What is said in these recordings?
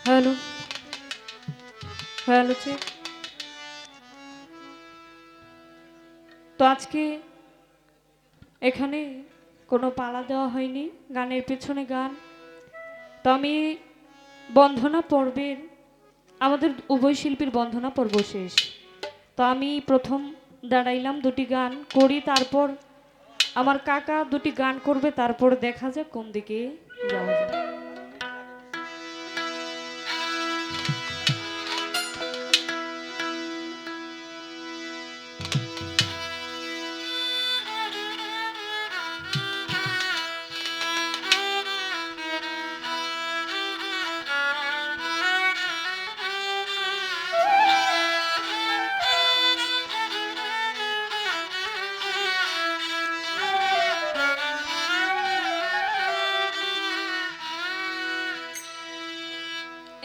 Hello, hello check. তো আজকে এখানে কোনো পালা দেওয়া হয়নি, গানের পেছনে গান। তো আমি বন্ধনা পর্বের আমাদের উভয় শিল্পীর বন্ধনা পর্ব শেষ। তো আমি প্রথম দাঁড়াইলাম, দুটি গান করি, তারপর আমার কাকা দুটি গান করবে, তারপর দেখা যাক কোন দিকে যাওয়া যায়।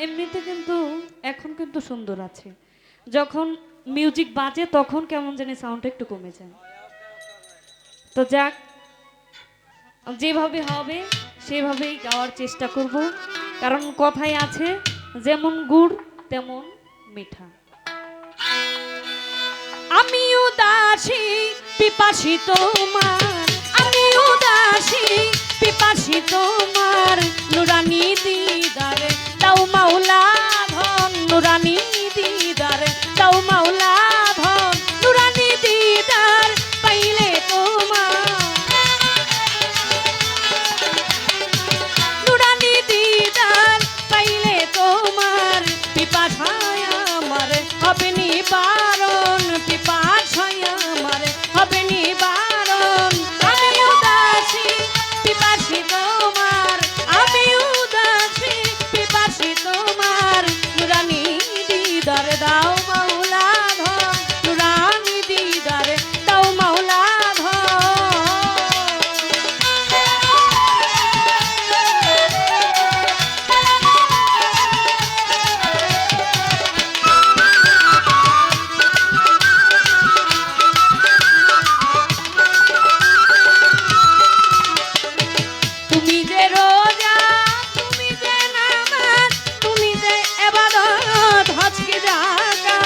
এমনিতে কিন্তু এখন কিন্তু সুন্দর আছে, যখন মিউজিক বাজে তখন কেমন জানি সাউন্ড একটু কমে যায়। তো যাক, যেভাবে হবে সেভাবেই গাওয়ার চেষ্টা করব, কারণ কথায় আছে যেমন গুড় তেমন মিঠা। আমি উদাসী পিপাসী তোমার, আমি উদাসী পিপাসী তোমার, নুরানি দিদার দাও মাওলা ধন, নুরানি দিদার দাও মাওলা ধন, নুরানি দিদার পাইলে তোমার, নুরানি দিদার পাইলে তোমার, পিপাসায় আমার হবে নিবারণ, পিপাসায় আমার হবে নিবারণ। আমি উদাসী পিপাসী তোমার, আমি উদাসী পিপাসী তোমার, নুরানি দিদার দাও মাওলা ধন, নুরানি দিদার দাও মাওলা ধন। তুমি যে রোজা, তুমি যে নামাজ, তুমি যে ইবাদত হজ কি যাকাত,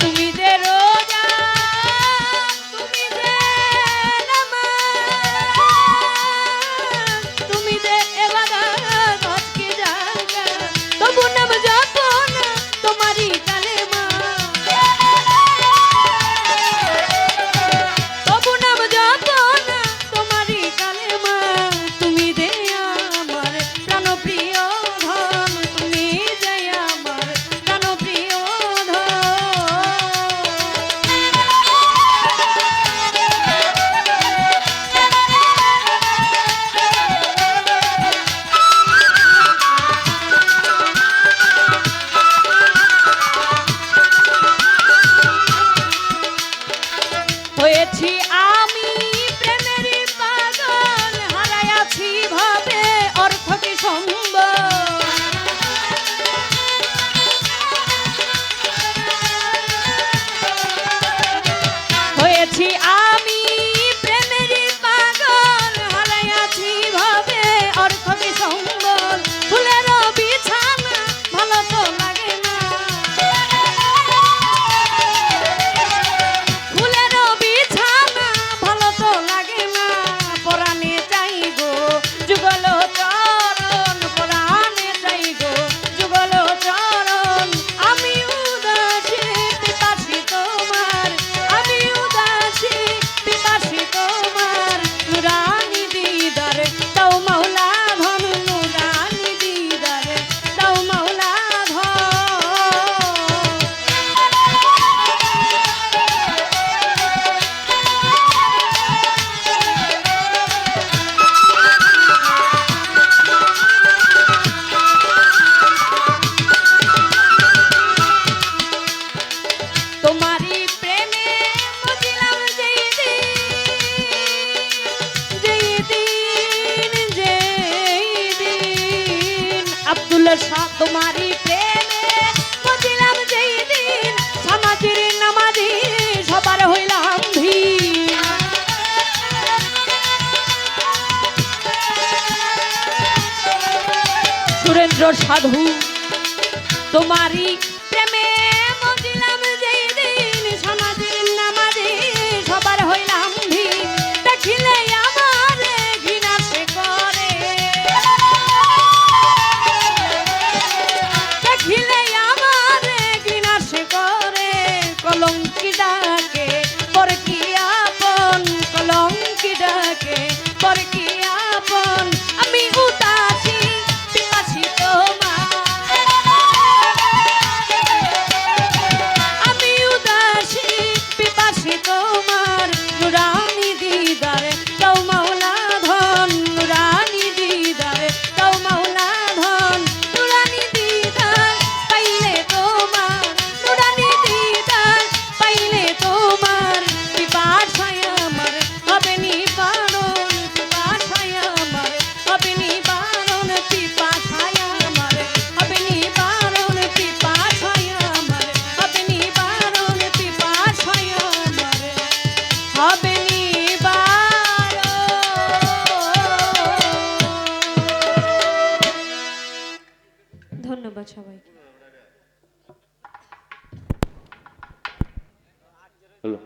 তুমি যে রোজা, তুমি যে নামাজ, তুমি যে ইবাদত হজ কি যাকাত, তবু নাম যখন তোমারই কালেমা, তবু নাম যখন তোমারই কালেমা, তুমি যে আমার প্রাণপ্রিয় ধন, তুমি যে আমার প্রাণপ্রিয় ধন। হয়েছি আমি প্রেমেরই পাগল, হারাইয়াছি ভাবে অর্থ কি সম্বল, হয়েছি আমি প্রেমেরই পাগল, হারাইয়াছি ভাবে অর্থ কি সম্বল, ফুলের বিছানা ভালো তো লাগে না, ফুলের বিছানা সাধু তোমারই প্রেমে মজিলাম যেই দিন সমাজের নামাজে সবার হইলাম ভিন দেখিলে আমার ঘৃণা সে করে দেখিলে আমার ঘৃণা সে করে কলঙ্কি ডাকে পর কি আপন কলঙ্কি ডাকে পর কি আপন আমি উদাসী পিপাসী তোমার আমি উদাসী পিপাসী তোমার নুরানি দিদার দাও মাওলা ধন নুরানি দিদার দাও মাওলা ধন নুরানি দিদার পাইলে তোমার নুরানি দিদার পাইলে তোমার পিপাসায় আমার হবে নিবারণ পিপাসায় আমার হবে নিবারণ পিপাসায় আমার হবে নিবারণ পিপাসায় আমার হবে নিবারণ পিপাসায় আমার হবে নিবারণ। ধন্যবাদ সবাইকে। হলো